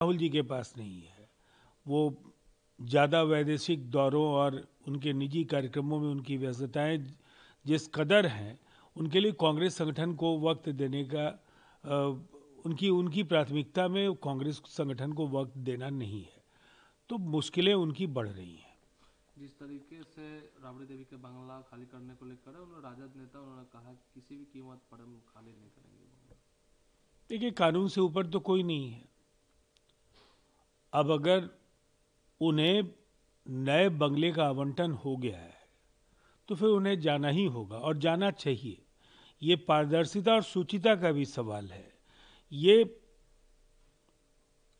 राहुल जी के पास नहीं है। वो ज़्यादा वैदेशिक दौरों और उनके निजी कार्यक्रमों में उनकी व्यस्तताएं जिस कदर हैं, उनके लिए कांग्रेस संगठन को वक्त देने का अ, उनकी उनकी प्राथमिकता में कांग्रेस संगठन को वक्त देना नहीं है, तो मुश्किलें उनकी बढ़ रही हैं। जिस तरीके से राबड़ी देवी के बंगला खाली करने को लेकर है, उन्होंने राजद नेता उन्होंने कहा कि किसी भी कीमत पर हम खाली नहीं करेंगे बंगला। देखिए, कानून से ऊपर तो कोई नहीं है। अब अगर उन्हें नए बंगले का आवंटन हो गया है, तो फिर उन्हें जाना ही होगा और जाना चाहिए। ये पारदर्शिता और शुचिता का भी सवाल है। ये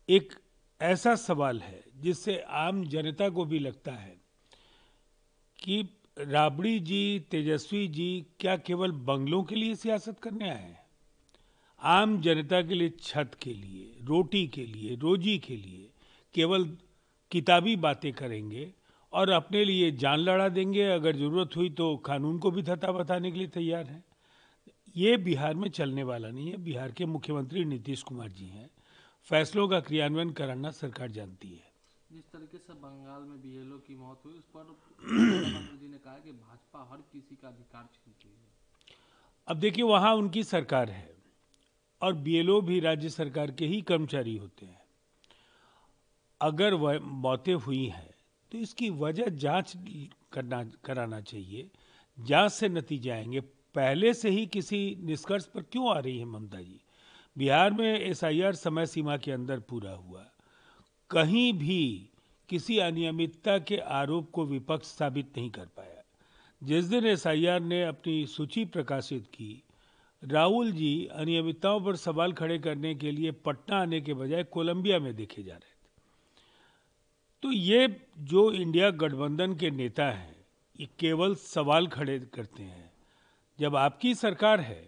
एक ऐसा सवाल है जिससे आम जनता को भी लगता है कि राबड़ी जी, तेजस्वी जी क्या केवल बंगलों के लिए सियासत करने आए हैं? आम जनता के लिए, छत के लिए, रोटी के लिए, रोजी के लिए केवल किताबी बातें करेंगे और अपने लिए जान लड़ा देंगे। अगर जरूरत हुई तो कानून को भी धता बताने के लिए तैयार हैं। ये बिहार में चलने वाला नहीं है। बिहार के मुख्यमंत्री नीतीश कुमार जी हैं। फैसलों का क्रियान्वयन कराना सरकार जानती है। जिस तरीके से बंगाल में बीएलओ की मौत हुई, उस पर मुख्यमंत्री जी ने कहा कि भाजपा हर किसी का अधिकार छीनती है। अब देखिए, वहाँ उनकी सरकार है और बीएलओ भी राज्य सरकार के ही कर्मचारी होते हैं। अगर वह मौतें हुई हैं तो इसकी वजह जांच कराना चाहिए। जांच से नतीजे आएंगे। पहले से ही किसी निष्कर्ष पर क्यों आ रही है ममता जी? बिहार में एसआईआर समय सीमा के अंदर पूरा हुआ। कहीं भी किसी अनियमितता के आरोप को विपक्ष साबित नहीं कर पाया। जिस दिन एसआईआर ने अपनी सूची प्रकाशित की, राहुल जी अनियमितताओं पर सवाल खड़े करने के लिए पटना आने के बजाय कोलंबिया में देखे जा रहे थे। तो ये जो इंडिया गठबंधन के नेता हैं, ये केवल सवाल खड़े करते हैं। जब आपकी सरकार है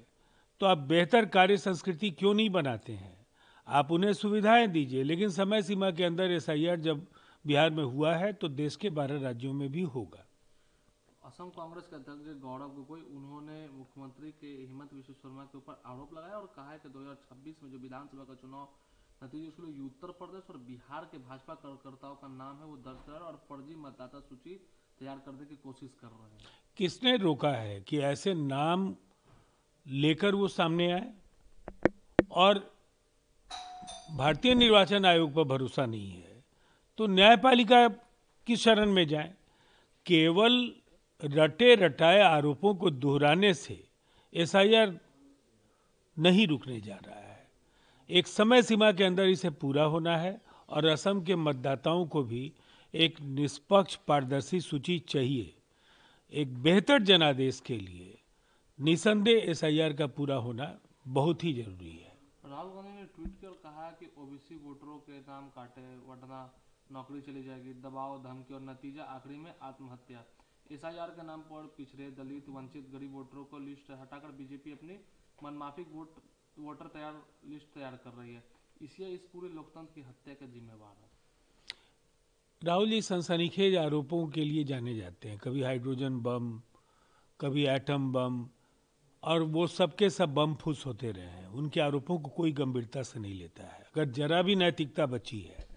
तो आप बेहतर कार्य संस्कृति क्यों नहीं बनाते हैं? आप उन्हें सुविधाएं दीजिए, लेकिन समय सीमा के अंदर एसआईआर जब बिहार में हुआ है तो देश के 12 राज्यों में भी होगा। असम कांग्रेस के अध्यक्ष गौरव गोगोई, उन्होंने मुख्यमंत्री के हेमंत विश्व शर्मा के ऊपर आरोप लगाया और कहा है कि 2026 में जो विधानसभा का चुनाव नतीजे उसके लिए उत्तर प्रदेश और बिहार के भाजपा कार्यकर्ताओं का नाम है वो दर्ज कर और फर्जी मतदाता सूची तैयार करने की कोशिश कर रहे हैं। किसने रोका है कि ऐसे नाम लेकर वो सामने आए? और भारतीय निर्वाचन आयोग पर भरोसा नहीं है तो न्यायपालिका की शरण में जाएं। केवल रटे रटाए आरोपों को दोहराने से एसआईआर नहीं रुकने जा रहा है। एक समय सीमा के अंदर इसे पूरा होना है और असम के मतदाताओं को भी एक निष्पक्ष पारदर्शी सूची चाहिए। एक बेहतर जनादेश के लिए निसंदेह एसआईआर का पूरा होना बहुत ही जरूरी है। राहुल गांधी ने ट्वीट कर कहा कि ओबीसी वोटरों के नाम काटे वरना नौकरी चली जाएगी, दबाव धमकी और नतीजा आखिरी में आत्महत्या। एसआईआर के नाम पर पिछड़े दलित वंचित गरीब वोटरों को लिस्ट हटाकर बीजेपी अपनी मनमाफिक वोटर तैयार लिस्ट तैयार कर रही है। इसी इस पूरे लोकतंत्र की हत्या का जिम्मेवार है। राहुल जी सनसनीखेज आरोपों के लिए जाने जाते हैं। कभी हाइड्रोजन बम, कभी एटम बम, और वो सबके सब बम फुस होते रहे हैं। उनके आरोपों को कोई गंभीरता से नहीं लेता है। अगर जरा भी नैतिकता बची है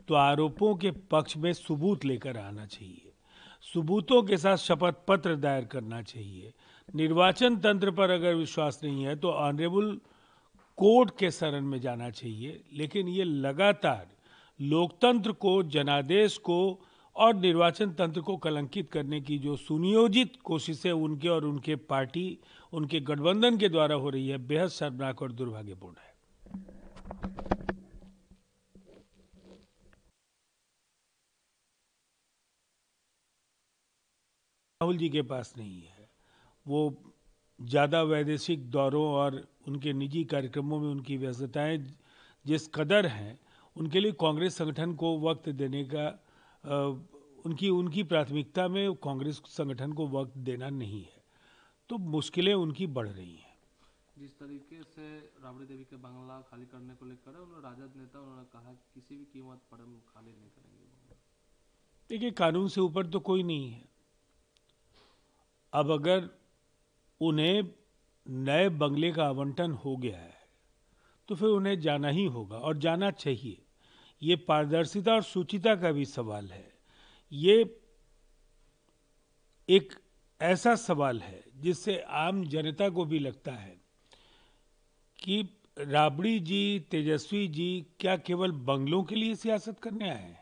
तो आरोपों के पक्ष में सबूत लेकर आना चाहिए। सबूतों के साथ शपथ पत्र दायर करना चाहिए। निर्वाचन तंत्र पर अगर विश्वास नहीं है तो ऑनरेबल कोर्ट के शरण में जाना चाहिए। लेकिन ये लगातार लोकतंत्र को, जनादेश को और निर्वाचन तंत्र को कलंकित करने की जो सुनियोजित कोशिशें उनके और उनके पार्टी, उनके गठबंधन के द्वारा हो रही है, बेहद शर्मनाक और दुर्भाग्यपूर्ण है। राहुल जी के पास नहीं है। वो ज़्यादा वैदेशिक दौरों और उनके निजी कार्यक्रमों में उनकी व्यस्तताएं जिस कदर हैं, उनके लिए कांग्रेस संगठन को वक्त देने का अ, उनकी उनकी प्राथमिकता में कांग्रेस संगठन को वक्त देना नहीं है, तो मुश्किलें उनकी बढ़ रही हैं। जिस तरीके से राबड़ी देवी के बंगला खाली करने को लेकर है, उन्होंने राजद नेता उन्होंने कहा कि किसी भी कीमत पर हम खाली नहीं करेंगे बंगला। देखिए, कानून से ऊपर तो कोई नहीं है। अब अगर उन्हें नए बंगले का आवंटन हो गया है तो फिर उन्हें जाना ही होगा और जाना चाहिए। ये पारदर्शिता और शुचिता का भी सवाल है। ये एक ऐसा सवाल है जिससे आम जनता को भी लगता है कि राबड़ी जी, तेजस्वी जी क्या केवल बंगलों के लिए सियासत करने आए हैं?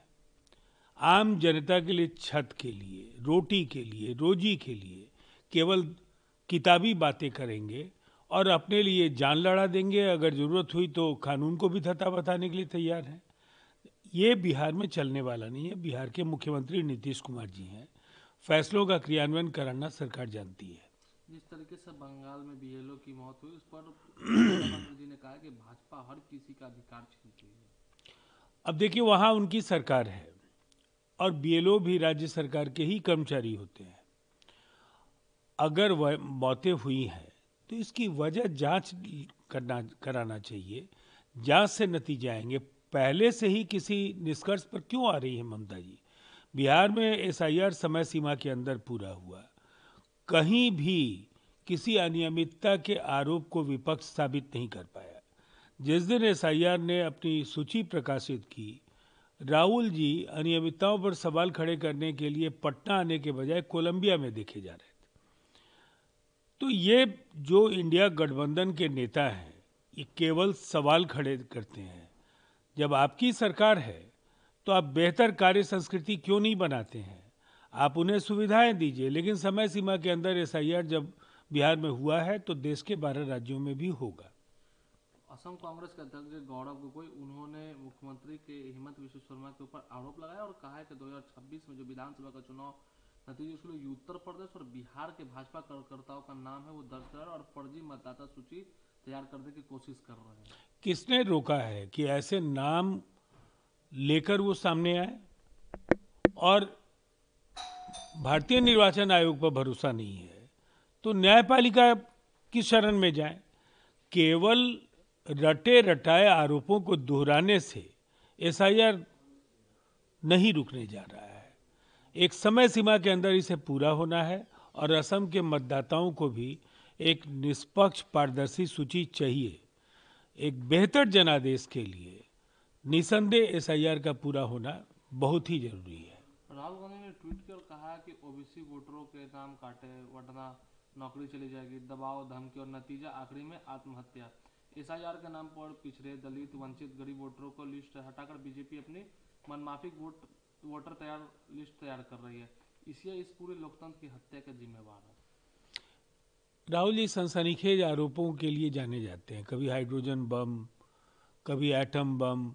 आम जनता के लिए, छत के लिए, रोटी के लिए, रोजी के लिए केवल किताबी बातें करेंगे और अपने लिए जान लड़ा देंगे, अगर जरूरत हुई तो कानून को भी धत्ता बताने के लिए तैयार हैं। ये बिहार में चलने वाला नहीं है। बिहार के मुख्यमंत्री नीतीश कुमार जी हैं, फैसलों का क्रियान्वयन कराना सरकार जानती है। जिस तरीके से बंगाल में बीएलओ की मौत हुई उस पर प्रधानमंत्री जी ने कहा कि भाजपा हर किसी का अधिकार छीनती है। अब देखिए, वहाँ उनकी सरकार है और बीएलओ भी राज्य सरकार के ही कर्मचारी होते हैं। अगर वह मौतें हुई हैं तो इसकी वजह जांच कराना चाहिए। जांच से नतीजे आएंगे। पहले से ही किसी निष्कर्ष पर क्यों आ रही है ममता जी? बिहार में एसआईआर समय सीमा के अंदर पूरा हुआ। कहीं भी किसी अनियमितता के आरोप को विपक्ष साबित नहीं कर पाया। जिस दिन एसआईआर ने अपनी सूची प्रकाशित की, राहुल जी अनियमितताओं पर सवाल खड़े करने के लिए पटना आने के बजाय कोलंबिया में देखे जा रहे थे। तो ये जो इंडिया गठबंधन के नेता हैं, ये केवल सवाल खड़े करते हैं। जब आपकी सरकार है तो आप बेहतर कार्य संस्कृति क्यों नहीं बनाते हैं? आप उन्हें सुविधाएं दीजिए, लेकिन समय सीमा के अंदर एसआईआर जब बिहार में हुआ है तो देश के 12 राज्यों में भी होगा। असम कांग्रेस के अध्यक्ष गौरव गोगोई, उन्होंने मुख्यमंत्री के हेमंत विश्व शर्मा के ऊपर आरोप लगाया और कहा है कि 2026 में जो विधानसभा का चुनाव नतीजे उसके लिए उत्तर प्रदेश और बिहार के भाजपा कार्यकर्ताओं का नाम है वो दर्ज कर और फर्जी मतदाता सूची तैयार करने की कोशिश कर रहे हैं। किसने रोका है कि ऐसे नाम लेकर वो सामने आए? और भारतीय निर्वाचन आयोग पर भरोसा नहीं है तो न्यायपालिका की शरण में जाएं। केवल रटे रटाए आरोपों को दोहराने से एसआईआर नहीं रुकने जा रहा है। एक समय सीमा के अंदर इसे पूरा होना है और असम के मतदाताओं को भी एक निष्पक्ष पारदर्शी सूची चाहिए। एक बेहतर जनादेश के लिए निसंदेह एसआईआर का पूरा होना बहुत ही जरूरी है। राहुल गांधी ने ट्वीट कर कहा कि ओबीसी वोटरों के नाम काटे वरना नौकरी चली जाएगी, दबाव, धमकी और नतीजा आखिरी में आत्महत्या। एसआईआर के नाम पर पिछड़े, दलित, वंचित, गरीब वोटरों को लिस्ट हटाकर बीजेपी अपनी मनमाफिक वोटर लिस्ट तैयार कर रही है। इसलिए इस पूरे लोकतंत्र की हत्या का जिम्मेवार है। राहुल जी सनसनीखेज आरोपों के लिए जाने जाते हैं। कभी हाइड्रोजन बम, कभी एटम बम,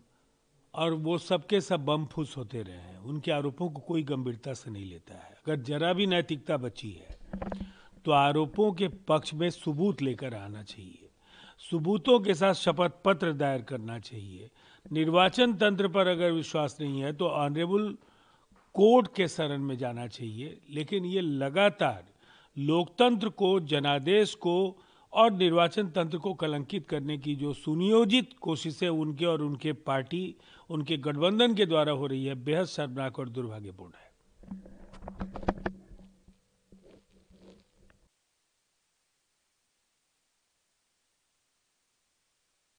और वो सबके सब बम फूस होते रहे हैं। उनके आरोपों को कोई गंभीरता से नहीं लेता है। अगर जरा भी नैतिकता बची है तो आरोपों के पक्ष में सबूत लेकर आना चाहिए। सबूतों के साथ शपथ पत्र दायर करना चाहिए। निर्वाचन तंत्र पर अगर विश्वास नहीं है तो ऑनरेबल कोर्ट के शरण में जाना चाहिए। लेकिन ये लगातार लोकतंत्र को, जनादेश को और निर्वाचन तंत्र को कलंकित करने की जो सुनियोजित कोशिशें उनके और उनके पार्टी, उनके गठबंधन के द्वारा हो रही है, बेहद शर्मनाक और दुर्भाग्यपूर्ण है।